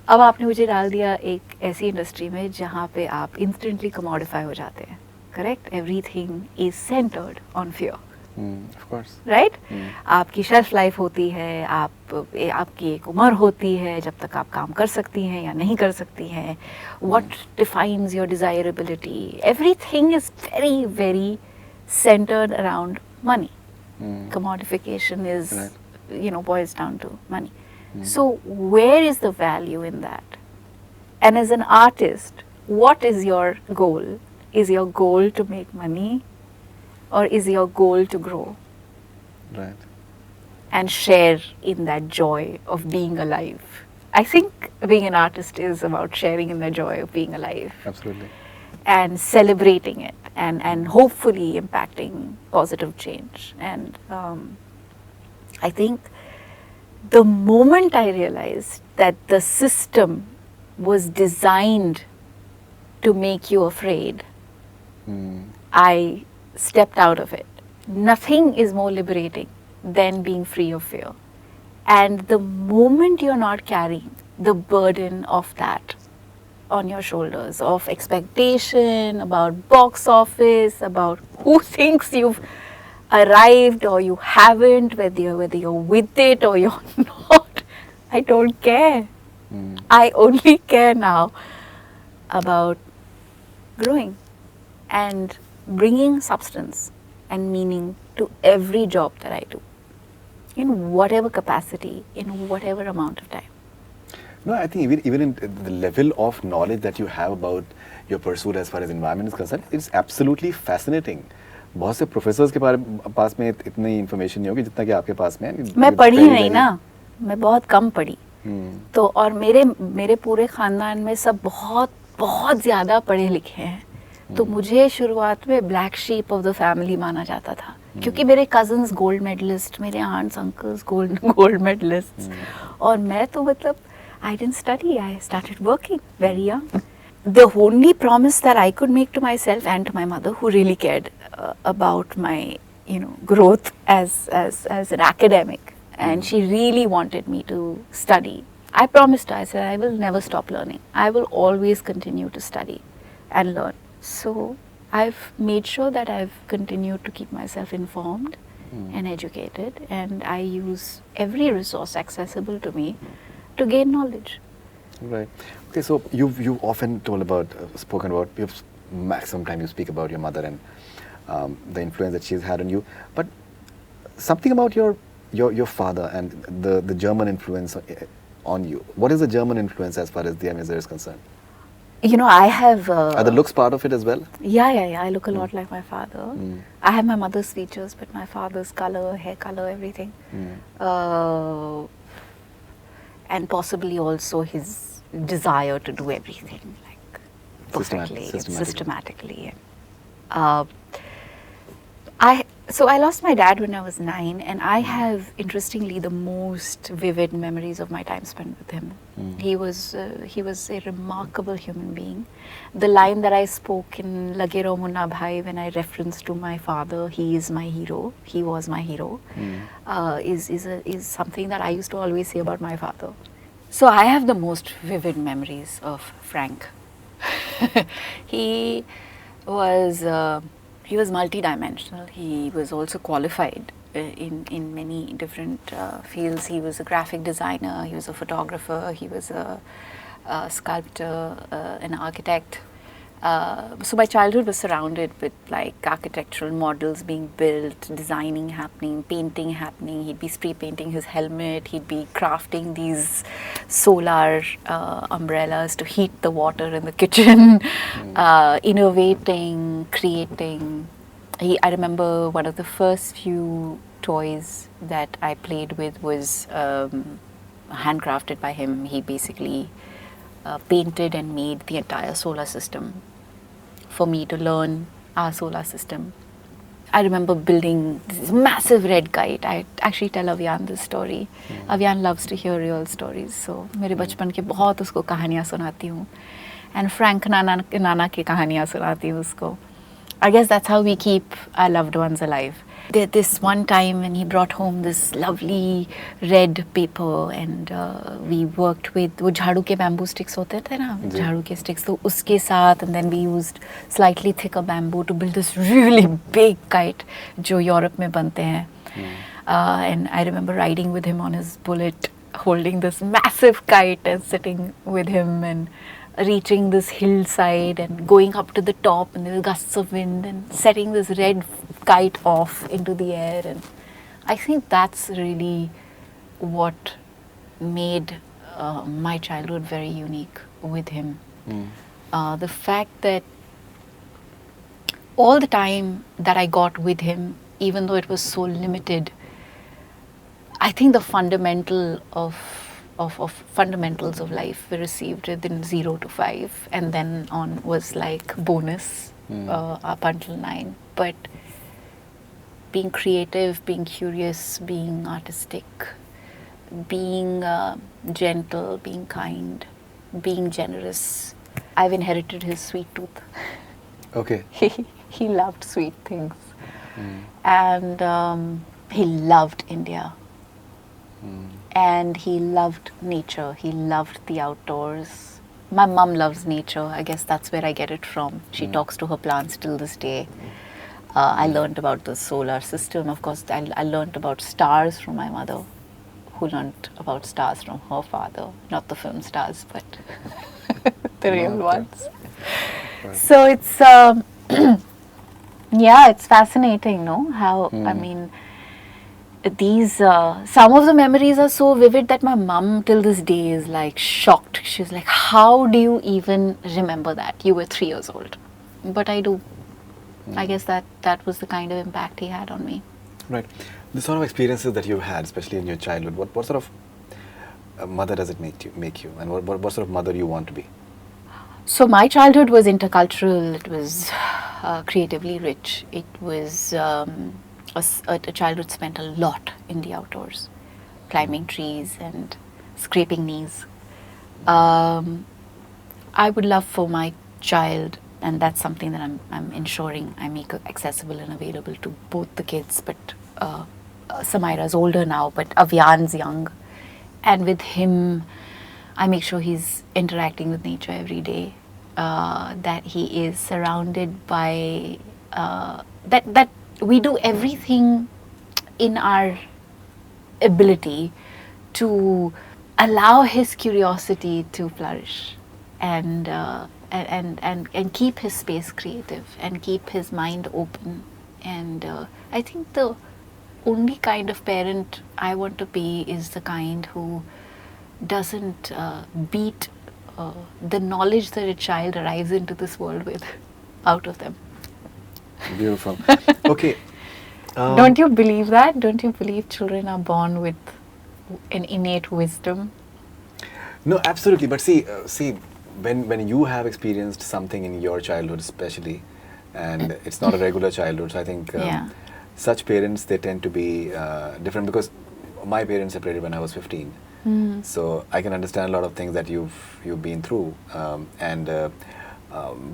Speaker 2: अब आपने मुझे डाल दिया एक ऐसी इंडस्ट्री में जहाँ पे आप इंस्टेंटली कमोडिफाई हो जाते हैं. Correct. Everything is centred on fear.
Speaker 1: Of course.
Speaker 2: Right. आपकी शेल्फ लाइफ होती है, आपकी एक उम्र होती है जब तक आप काम कर सकती हैं या नहीं कर सकती हैं. What defines your desirability. Everything is very very centered around money. Commodification is, boils down to money. So where is the value in that? And as an artist, what is your goal? Is your goal to make money, or is your goal to grow?
Speaker 1: Right.
Speaker 2: And share in that joy of being alive. I think being an artist is about sharing in the joy of being alive.
Speaker 1: Absolutely.
Speaker 2: And celebrating it, and hopefully impacting positive change. And I think the moment I realized that the system was designed to make you afraid, I stepped out of it. Nothing is more liberating than being free of fear. And the moment you're not carrying the burden of that on your shoulders, of expectation, about box office, about who thinks you've arrived or you haven't, whether you're with it or you're not, I don't care. I only care now about growing and bringing substance and meaning to every job that I do, in whatever capacity, in whatever amount of time.
Speaker 1: No, I think even in the level of knowledge that you have about your pursuit as far as environment is concerned, it's absolutely fascinating. बहुत से professors के पास में इतनी information नहीं होगी जितना कि आपके पास में है.
Speaker 2: मैं पढ़ी नहीं ना, मैं बहुत कम पढ़ी. तो और मेरे पूरे खानदान में सब बहुत बहुत ज़्यादा पढ़े लिखे हैं. तो मुझे शुरुआत में black sheep of the family माना जाता था, क्योंकि मेरे कजन्स गोल्ड मेडलिस्ट, मेरे आंट्स अंकल्स गोल्ड मेडलिस्ट, और मैं तो मतलब I didn't study. I started working very young. The only promise that I could make to myself and to my mother, who really cared about my, growth as an academic, and she really wanted me to study. I promised her. I said, I will never stop learning. I will always continue to study and learn. So I've made sure that I've continued to keep myself informed and educated, and I use every resource accessible to me to gain knowledge.
Speaker 1: Right. Okay, so you've often spoken about, maximum time you speak about your mother and the influence that she's had on you. But something about your father and the German influence on you. What is the German influence as far as the Amazir is concerned?
Speaker 2: I have...
Speaker 1: Are the looks part of it as well?
Speaker 2: Yeah. I look a lot like my father. I have my mother's features, but my father's color, hair color, everything. And possibly also his desire to do everything like perfectly, systematically. So I lost my dad when I was 9, and I have, interestingly, the most vivid memories of my time spent with him. He was a remarkable human being. The line that I spoke in Lage Raho Munna Bhai, when I referenced to my father, he is my hero, he was my hero, is something that I used to always say about my father. So I have the most vivid memories of Frank. He was multi-dimensional. He was also qualified in many different fields. He was a graphic designer, he was a photographer, he was a sculptor, an architect. So my childhood was surrounded with like architectural models being built, designing happening, painting happening. He'd be spray painting his helmet, he'd be crafting these solar umbrellas to heat the water in the kitchen, innovating, creating. I remember one of the first few toys that I played with was handcrafted by him. He basically painted and made the entire solar system for me to learn our solar system. I remember building this massive red kite. I actually tell Avian this story. Avian loves to hear real stories, so मेरे बचपन के बहुत उसको कहानियाँ सुनाती हूँ. and Frank Nana की कहानियाँ सुनाती हूँ उसको. I guess that's how we keep our loved ones alive. This one time when he brought home this lovely red paper and we worked with वो झाड़ू के bamboo sticks होते थे ना,
Speaker 1: जी.
Speaker 2: झाड़ू के sticks, तो उसके साथ and then we used slightly thicker bamboo to build this really big kite जो यूरोप में बनते हैं. And I remember riding with him on his bullet, holding this massive kite and sitting with him and reaching this hillside and going up to the top, and there were gusts of wind and setting this red kite off into the air. And I think that's really what made my childhood very unique with him. The fact that all the time that I got with him, even though it was so limited, I think the fundamentals of life were received within 0 to 5, and then on was like bonus up until 9. But being creative, being curious, being artistic, being gentle, being kind, being generous, I've inherited his sweet tooth.
Speaker 1: Okay.
Speaker 2: He loved sweet things, and he loved India. And he loved nature. He loved the outdoors. My mum loves nature. I guess that's where I get it from. She talks to her plants till this day. I learned about the solar system. Of course, I learned about stars from my mother, who learned about stars from her father. Not the film stars, but the real ones.
Speaker 1: Right.
Speaker 2: So it's, yeah, it's fascinating, no? How, I mean, these some of the memories are so vivid that my mum till this day is like shocked. She's like, how do you even remember that? You were 3 years old. But I do. I guess that was the kind of impact he had on me.
Speaker 1: Right. The sort of experiences that you've had, especially in your childhood, what sort of mother does it make you, and what sort of mother you want to be?
Speaker 2: So my childhood was intercultural. It was creatively rich. It was a childhood spent a lot in the outdoors, climbing trees and scraping knees. I would love for my child, and that's something that I'm ensuring I make accessible and available to both the kids, but Samaira's older now, but Avyan's young, and with him I make sure he's interacting with nature every day, that he is surrounded by that we do everything in our ability to allow his curiosity to flourish, and keep his space creative and keep his mind open. And I think the only kind of parent I want to be is the kind who doesn't beat the knowledge that a child arrives into this world with out of them.
Speaker 1: Beautiful. Okay.
Speaker 2: Don't you believe that? Don't you believe children are born with an innate wisdom?
Speaker 1: No, absolutely. But see, when you have experienced something in your childhood, especially, and it's not a regular childhood, so I think such parents, they tend to be different, because my parents separated when I was 15. So I can understand a lot of things that you've been through, and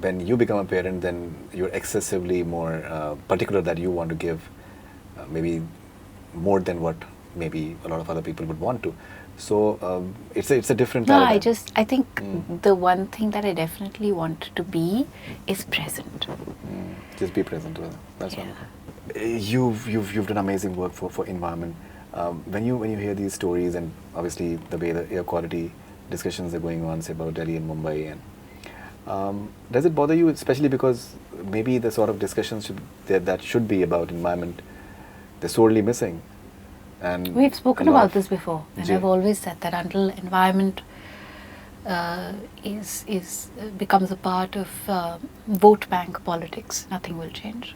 Speaker 1: when you become a parent, then you're excessively more particular that you want to give maybe more than what maybe a lot of other people would want to. So it's a different paradigm.
Speaker 2: I think the one thing that I definitely want to be is present.
Speaker 1: Just be present. That's wonderful. You've done amazing work for environment. When you hear these stories, and obviously the way the air quality discussions are going on, say about Delhi and Mumbai, and does it bother you, especially because maybe the sort of discussions that should be about environment, they're sorely missing? And
Speaker 2: we've spoken about this before, and I've always said that until environment becomes a part of vote bank politics, nothing will change.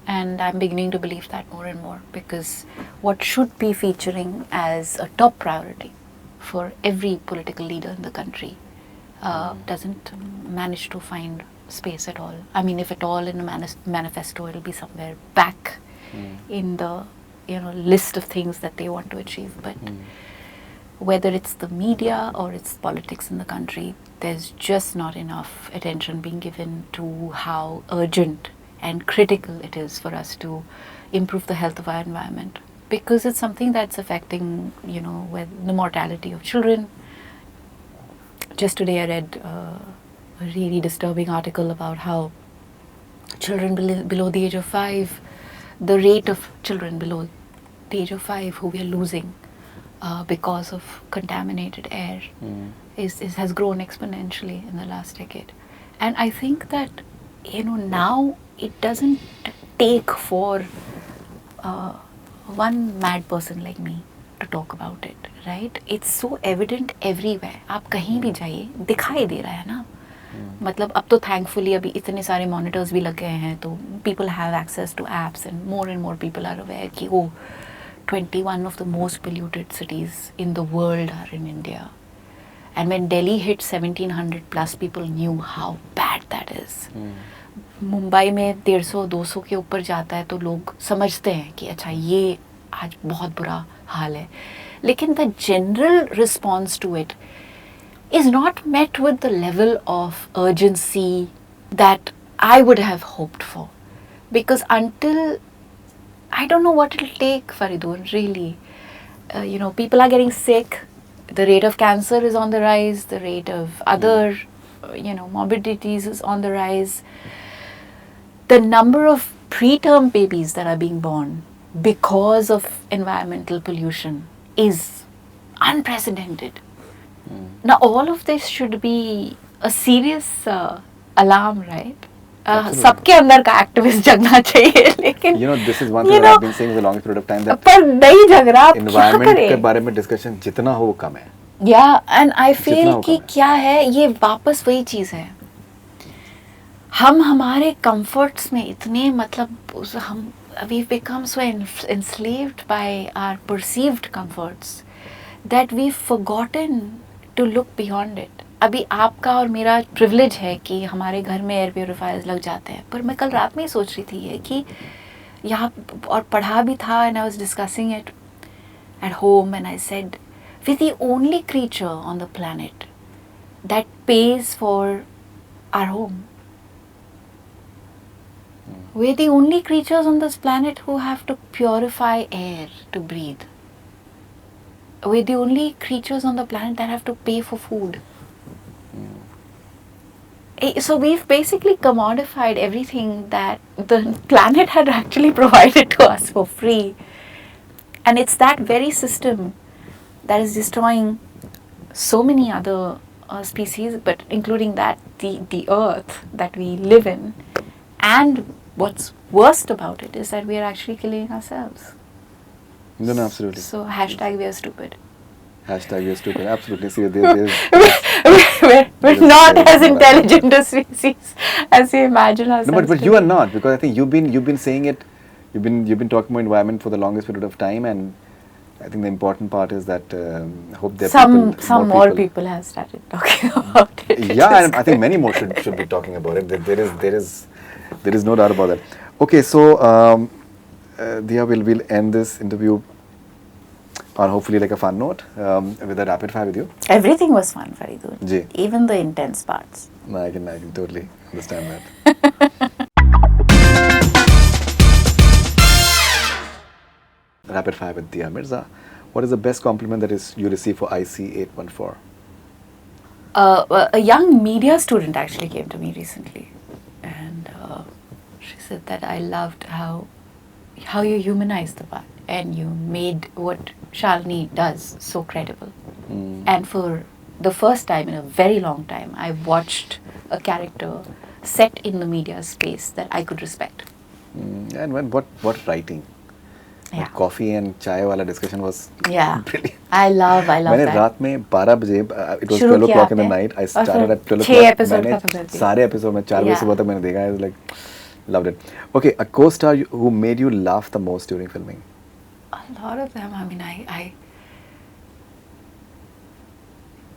Speaker 2: And I'm beginning to believe that more and more, because what should be featuring as a top priority for every political leader in the country doesn't manage to find space at all. I mean, if at all in a manifesto, it'll be somewhere back in the list of things that they want to achieve. But whether it's the media or it's politics in the country, there's just not enough attention being given to how urgent and critical it is for us to improve the health of our environment, because it's something that's affecting, you know, with the mortality of children. Just today I read a really disturbing article about how children below the age of 5, the rate of children below the age of 5 who we are losing because of contaminated air has grown exponentially in the last decade. And I think that, you know, now it doesn't take for one mad person like me to talk about it, right? It's so evident everywhere. आप कहीं भी जाइए दिखाई दे रहा है ना. मतलब अब तो thankfully अभी इतने सारे monitors भी लग गए हैं, तो people have access to apps and more people are aware कि 21 of the most polluted cities in the world are in India. And when Delhi hit 1700 plus, people knew how bad that is. Mumbai में 150-200 के ऊपर जाता है तो लोग समझते हैं कि अच्छा ये आज बहुत बुरा हाल है. लेकिन the general response to it is not met with the level of urgency that I would have hoped for. Because until, I don't know what it'll take, Faridun, really. You know, people are getting sick, the rate of cancer is on the rise, the rate of other, you know, morbidities is on the rise. The number of preterm babies that are being born because of environmental pollution is unprecedented. Now, all of this should be a serious alarm, right? सबके अंदर का activist जगना चाहिए, लेकिन
Speaker 1: you know, this is one thing that I've been saying for the longest period of time, that
Speaker 2: पर नहीं जग रहा, आप क्या
Speaker 1: environment
Speaker 2: करें?
Speaker 1: के बारे में discussion जितना हो वो कम है.
Speaker 2: Yeah, and I
Speaker 1: जितना
Speaker 2: feel
Speaker 1: हो
Speaker 2: कि
Speaker 1: कम है.
Speaker 2: क्या है, ये वापस वही चीज़ है. हम हमारे comforts में इतने, मतलब हम we've become so enslaved by our perceived comforts that we've forgotten to look beyond it. अभी आपका और मेरा privilege है कि हमारे घर में air purifiers लग जाते हैं, पर मैं कल रात में ही सोच रही थी ये कि यहाँ, और पढ़ा भी था, and I was discussing it at home, and I said, we're the only creature on the planet that pays for our home. We're the only creatures on this planet who have to purify air to breathe. We're the only creatures on the planet that have to pay for food. So we've basically commodified everything that the planet had actually provided to us for free. And it's that very system that is destroying so many other species, but including that, the earth that we live in. And what's worst about it is that we are actually killing ourselves.
Speaker 1: No, absolutely.
Speaker 2: So hashtag we are stupid.
Speaker 1: Hashtag you're stupid. Absolutely. See,
Speaker 2: we're not as intelligent a species as we imagine ourselves.
Speaker 1: No, but you are not, because I think you've been saying it. You've been talking about environment for the longest period of time, and I think the important part is that I hope that
Speaker 2: some more people have started talking about it.
Speaker 1: Yeah, and I think many more should be talking about it. There is no doubt about that. Okay, so Diya, we'll end this interview on hopefully like a fun note with a rapid fire with you.
Speaker 2: Everything was fun, Faridun.
Speaker 1: Ji.
Speaker 2: Even the intense parts.
Speaker 1: No, I can totally understand that. Rapid fire with Diya Mirza. What is the best compliment that you receive for IC814?
Speaker 2: A young media student actually came to me recently, and she said that I loved how you humanized the part and you made what Shalini does so credible. And for the first time in a very long time, I watched a character set in the media space that I could respect.
Speaker 1: And what writing?
Speaker 2: Yeah.
Speaker 1: Coffee and chai wala discussion was brilliant.
Speaker 2: I love
Speaker 1: मैंने
Speaker 2: that.
Speaker 1: रात में 12 बजे it was
Speaker 2: शुरू
Speaker 1: 12 o'clock in the
Speaker 2: किया
Speaker 1: night. I
Speaker 2: और
Speaker 1: started
Speaker 2: फिर
Speaker 1: at 12
Speaker 2: 6
Speaker 1: o'clock.
Speaker 2: episode
Speaker 1: मैंने
Speaker 2: खत्म कर दिए.
Speaker 1: सारे episode में 4 बजे सुबह तक मैंने देखा. I was like, loved it. Okay, a co-star who made you laugh the most during filming?
Speaker 2: A lot of them. I mean, I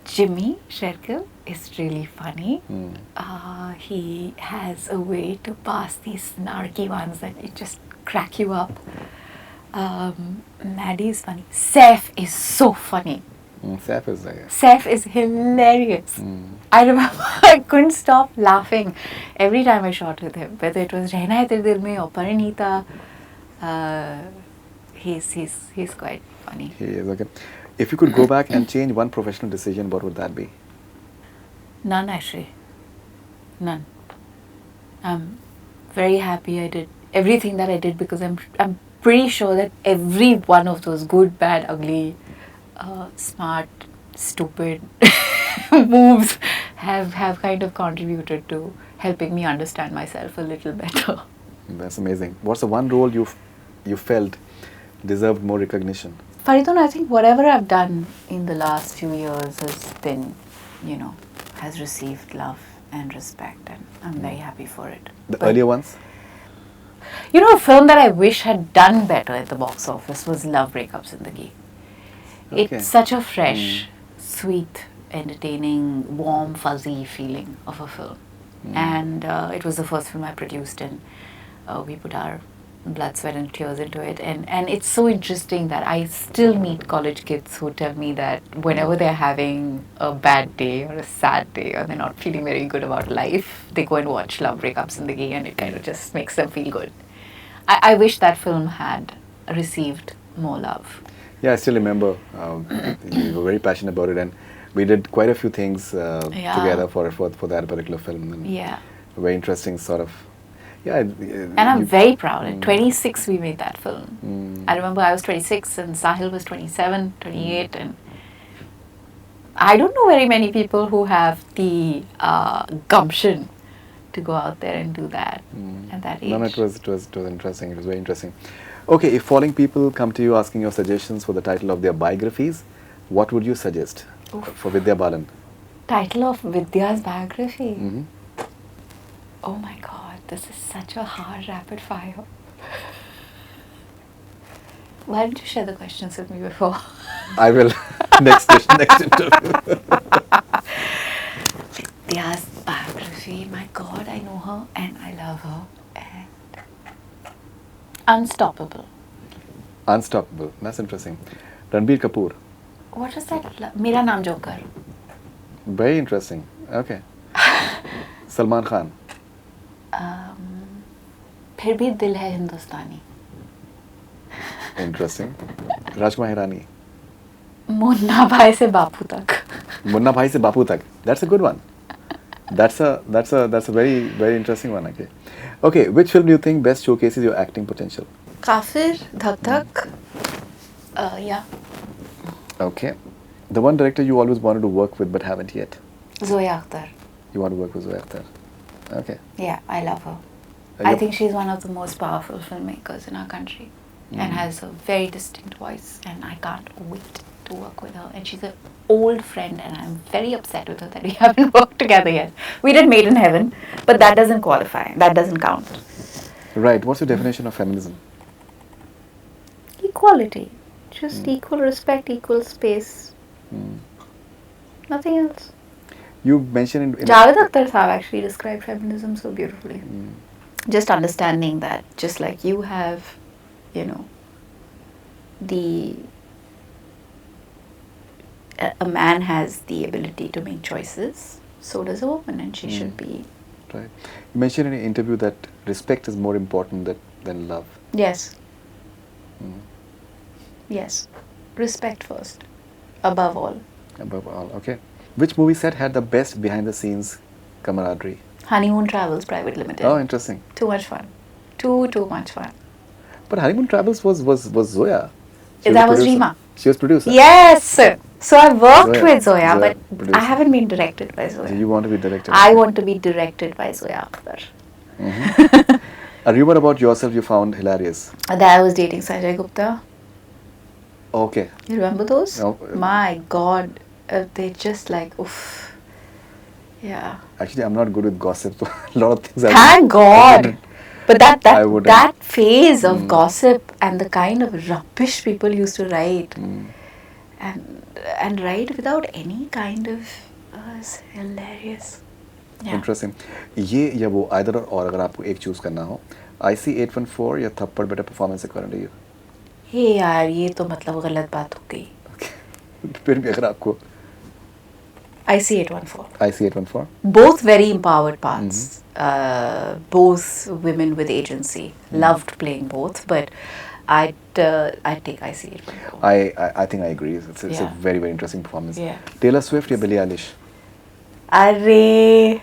Speaker 2: Jimmy Shergill is really funny. He has a way to pass these snarky ones that it just crack you up. Maddie is funny. Saif is so funny.
Speaker 1: Saif is there.
Speaker 2: Saif is hilarious. I remember I couldn't stop laughing every time I shot with him, whether it was Rehna Hai Tere Dil Mein or Parinita. He's quite funny.
Speaker 1: He is okay. If you could go back and change one professional decision, what would that be?
Speaker 2: None, actually. None. I'm very happy I did everything that I did, because I'm pretty sure that every one of those good, bad, ugly, smart, stupid moves have kind of contributed to helping me understand myself a little better.
Speaker 1: That's amazing. What's the one role you felt deserved more recognition?
Speaker 2: Faridun, I think whatever I've done in the last few years has been, has received love and respect, and I'm very happy for it.
Speaker 1: The
Speaker 2: But,
Speaker 1: earlier ones?
Speaker 2: a film that I wish had done better at the box office was Love Breakup Zindagi.
Speaker 1: Okay.
Speaker 2: It's such a fresh, sweet, entertaining, warm, fuzzy feeling of a film. And it was the first film I produced, and we put our blood, sweat and tears into it. And it's so interesting that I still meet college kids who tell me that whenever they're having a bad day or a sad day, or they're not feeling very good about life, they go and watch Love Breakup Zindagi, and it kind of just makes them feel good. I wish that film had received more love.
Speaker 1: Yeah, I still remember you were very passionate about it, and we did quite a few things together for that particular film. And
Speaker 2: Yeah.
Speaker 1: very interesting sort of. Yeah.
Speaker 2: And I'm very proud. At 26, we made that film. I remember I was 26 and Sahil was 27, 28, and I don't know very many people who have the gumption to go out there and do that at that age.
Speaker 1: No, it was interesting. It was very interesting. Okay, if following people come to you asking your suggestions for the title of their biographies, what would you suggest for Vidya Balan?
Speaker 2: Title of Vidya's biography?
Speaker 1: Mm-hmm.
Speaker 2: Oh my god, this is such a hard rapid fire. Why didn't you share the questions with me before?
Speaker 1: I will. next interview.
Speaker 2: Vidya's biography, my god, I know her and I love her. And Unstoppable.
Speaker 1: Unstoppable. That's interesting. Ranbir Kapoor.
Speaker 2: What is that? Mera Naam Joker.
Speaker 1: Very interesting. Okay. Salman Khan.
Speaker 2: फिर भी दिल है हिंदुस्तानी.
Speaker 1: Interesting. Rajkumar Hirani.
Speaker 2: Munna भाई से बापू तक.
Speaker 1: Munna Bhai se Bapu tak. That's a good one. That's a very very interesting one. Okay. Which film do you think best showcases your acting potential?
Speaker 2: काफिर, धक धक. Yeah.
Speaker 1: Okay. The one director you always wanted to work with but haven't yet.
Speaker 2: Zoya Akhtar.
Speaker 1: You want to work with Zoya Akhtar. Okay.
Speaker 2: Yeah, I love her.
Speaker 1: Uh,
Speaker 2: I
Speaker 1: yep.
Speaker 2: think she's one of the most powerful filmmakers in our country, and has a very distinct voice, and I can't wait to work with her. And she's an old friend, and I'm very upset with her that we haven't worked together yet. We did Made in Heaven, but that doesn't qualify. That doesn't count.
Speaker 1: Right. What's your definition of feminism?
Speaker 2: Equality. Just equal respect, equal space. Nothing else.
Speaker 1: You mentioned in
Speaker 2: Javed Akhtar Saab actually described feminism so beautifully. Just understanding that, just like you have, a man has the ability to make choices, so does a woman, and she should be.
Speaker 1: Right. You mentioned in an interview that respect is more important than love.
Speaker 2: Yes. Yes. Respect first, above all.
Speaker 1: Above all. Okay. Which movie set had the best behind the scenes camaraderie?
Speaker 2: Honeymoon Travels Private Limited.
Speaker 1: Oh, interesting.
Speaker 2: Too much fun. Too much fun.
Speaker 1: But Honeymoon Travels was Zoya.
Speaker 2: That was
Speaker 1: producer.
Speaker 2: Rima.
Speaker 1: She was producer.
Speaker 2: Yes. So I worked
Speaker 1: Zoya.
Speaker 2: with Zoya,
Speaker 1: Zoya
Speaker 2: but
Speaker 1: producer.
Speaker 2: I haven't been directed by Zoya.
Speaker 1: Do you want to be director?
Speaker 2: I want to be directed by Zoya Akhtar.
Speaker 1: A rumor about yourself you found hilarious.
Speaker 2: That I was dating Sanjay Gupta.
Speaker 1: Okay.
Speaker 2: You remember those?
Speaker 1: No.
Speaker 2: My God, they just like oof. Yeah.
Speaker 1: Actually, I'm not good with gossip, so a lot of things.
Speaker 2: Thank God. But
Speaker 1: I wouldn't.
Speaker 2: that phase of gossip and the kind of rubbish people used to write, and write without any kind of was hilarious. Yeah.
Speaker 1: Interesting. ये या वो either और अगर आपको एक choose करना हो, IC814 या थप्पड़ बेटा performance according to you.
Speaker 2: हे यार, ये तो मतलब गलत बात हो गई.
Speaker 1: फिर भी अगर आपको
Speaker 2: I see 814.
Speaker 1: IC814
Speaker 2: Both very empowered parts. Both women with agency. Loved playing both, but I'd take IC 814.
Speaker 1: I think I agree. It's a
Speaker 2: Yeah.
Speaker 1: very very interesting performance.
Speaker 2: Yeah.
Speaker 1: Taylor Swift या Billie Eilish?
Speaker 2: अरे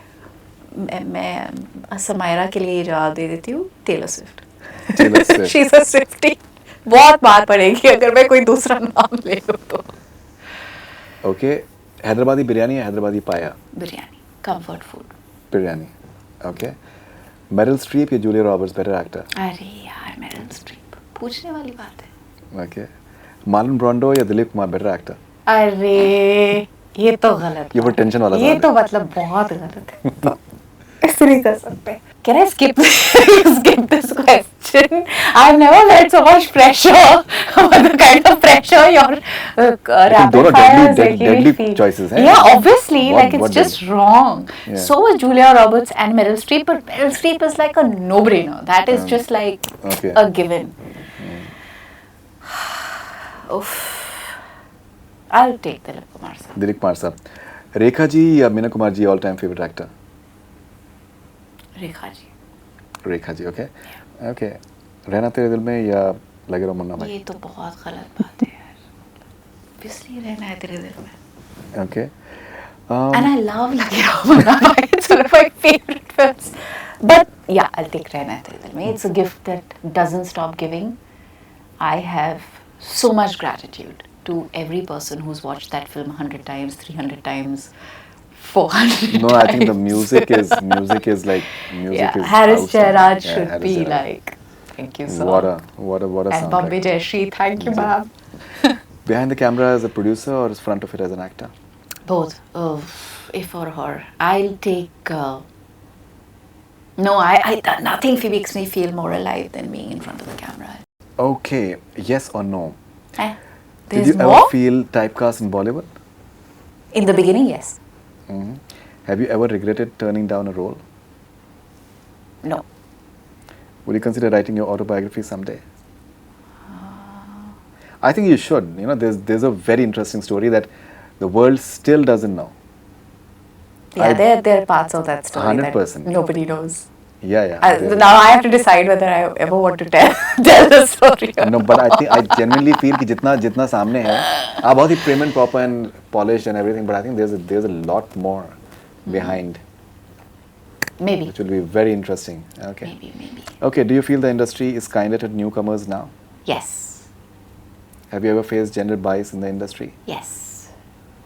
Speaker 2: मैं समायरा के लिए जवाब दे देती हूँ Taylor Swift.
Speaker 1: Taylor Swift.
Speaker 2: She's a Swiftie. बहुत मार पड़ेगी अगर मैं कोई दूसरा नाम ले लूँ तो.
Speaker 1: Okay. हैदराबादी बिरयानी या हैदराबादी पाया?
Speaker 2: Biryani. Comfort food.
Speaker 1: Biryani. Okay. Meryl Streep या Julia Roberts better actor?
Speaker 2: अरे यार मेरिल स्ट्रीप पूछने वाली बात है.
Speaker 1: Okay. Marlon Brando या दिलीप कुमार better actor?
Speaker 2: अरे ये तो गलत
Speaker 1: ये वो टेंशन वाला
Speaker 2: ये
Speaker 1: सवाल
Speaker 2: तो
Speaker 1: है।
Speaker 2: मतलब बहुत गलत है. ऐसे नहीं कर सकते. Can I skip this question? I've never felt so much pressure. The kind of pressure your rapid
Speaker 1: दोनों
Speaker 2: fire is
Speaker 1: deadly-
Speaker 2: making me
Speaker 1: deadly
Speaker 2: feel.
Speaker 1: choices हैं।
Speaker 2: Yeah, obviously,
Speaker 1: What-
Speaker 2: like it's
Speaker 1: what
Speaker 2: just
Speaker 1: deadly?
Speaker 2: wrong.
Speaker 1: Yeah.
Speaker 2: So was Julia Roberts and Meryl Streep, but Meryl Streep is like a no-brainer. That is just like
Speaker 1: Okay.
Speaker 2: a given. Oof. I'll take Dilip Kumar sir.
Speaker 1: Dilip Kumar साहब. रेखा जी या Meena Kumar ji all time favorite actor?
Speaker 2: Rekha ji.
Speaker 1: Rekha ji. Okay. Okay. रहना तेरे दिल में या लगे रहो मुन्ना भाई?
Speaker 2: ये तो बहुत गलत बात है यार. Obviously रहना है तेरे दिल में.
Speaker 1: Okay.
Speaker 2: And I love Lage Ramana. It's one of my favorite films. But yeah, I'll take Rehna Hai Tere Dil Mein. It's a gift that doesn't stop giving. I have so much gratitude to every person who's watched that film 100 times, 300 times, 400
Speaker 1: No,
Speaker 2: times.
Speaker 1: I think the music is like music
Speaker 2: Yeah,
Speaker 1: is
Speaker 2: Harris
Speaker 1: outstanding.
Speaker 2: Jairaj
Speaker 1: Yeah,
Speaker 2: should
Speaker 1: Harris
Speaker 2: be
Speaker 1: Jairaj.
Speaker 2: like, thank you so
Speaker 1: What
Speaker 2: much.
Speaker 1: a
Speaker 2: And
Speaker 1: soundtrack.
Speaker 2: Bombay Jayashree, thank you, ma'am.
Speaker 1: Behind the camera as a producer or front of it as an actor?
Speaker 2: Both. If or her. I'll take. No, I nothing makes me feel more alive than being in front of the camera.
Speaker 1: Okay, yes or no?
Speaker 2: Eh?
Speaker 1: Did
Speaker 2: There's
Speaker 1: you
Speaker 2: more?
Speaker 1: ever feel typecast in Bollywood?
Speaker 2: In the beginning, yes.
Speaker 1: Mhm. Have you ever regretted turning down a role?
Speaker 2: No.
Speaker 1: Would you consider writing your autobiography someday? I think you should. You know, there's a very interesting story that the world still doesn't know.
Speaker 2: Yeah, there are parts of that story
Speaker 1: 100%.
Speaker 2: that nobody knows.
Speaker 1: Yeah.
Speaker 2: Now I have to decide whether I ever want to tell the story. Or
Speaker 1: No, but I genuinely feel कि जितना सामने है, आप बहुत ही prim and proper and polished and everything, but I think there's a lot more behind,
Speaker 2: Maybe.
Speaker 1: which will be very interesting. Okay.
Speaker 2: Maybe.
Speaker 1: Okay. Do you feel the industry is kinder to newcomers now?
Speaker 2: Yes.
Speaker 1: Have you ever faced gender bias in the industry?
Speaker 2: Yes.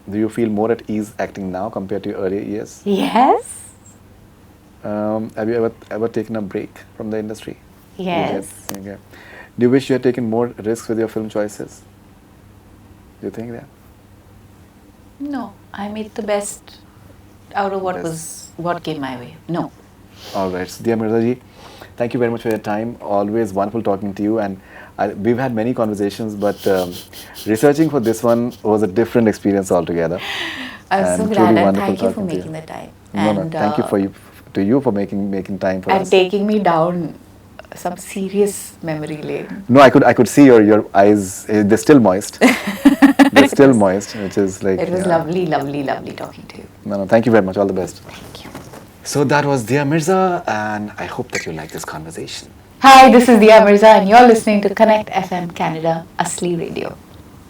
Speaker 1: Do you feel more at ease acting now compared to your earlier years?
Speaker 2: Yes.
Speaker 1: Have you ever taken a break from the industry?
Speaker 2: Yes.
Speaker 1: Okay. Do you wish you had taken more risks with your film choices? Do you think that?
Speaker 2: No, I made the best out of what came my way. No.
Speaker 1: All right. So, dear Mirza ji, thank you very much for your time. Always wonderful talking to you. And we've had many conversations, but researching for this one was a different experience altogether.
Speaker 2: I'm
Speaker 1: And
Speaker 2: so
Speaker 1: truly
Speaker 2: glad and
Speaker 1: wonderful
Speaker 2: thank you for
Speaker 1: talking to you.
Speaker 2: making the time.
Speaker 1: No,
Speaker 2: And
Speaker 1: thank you to you for making time for
Speaker 2: and
Speaker 1: us.
Speaker 2: taking me down some serious memory lane.
Speaker 1: No, I could see your eyes. They're still moist. They're still moist, which is like.
Speaker 2: It was
Speaker 1: yeah.
Speaker 2: lovely talking to you.
Speaker 1: No, thank you very much. All the best.
Speaker 2: Thank you.
Speaker 1: So that was Dia Mirza, and I hope that you like this conversation.
Speaker 2: Hi, this is Diya Mirza and you're listening to Connect FM Canada Asli Radio.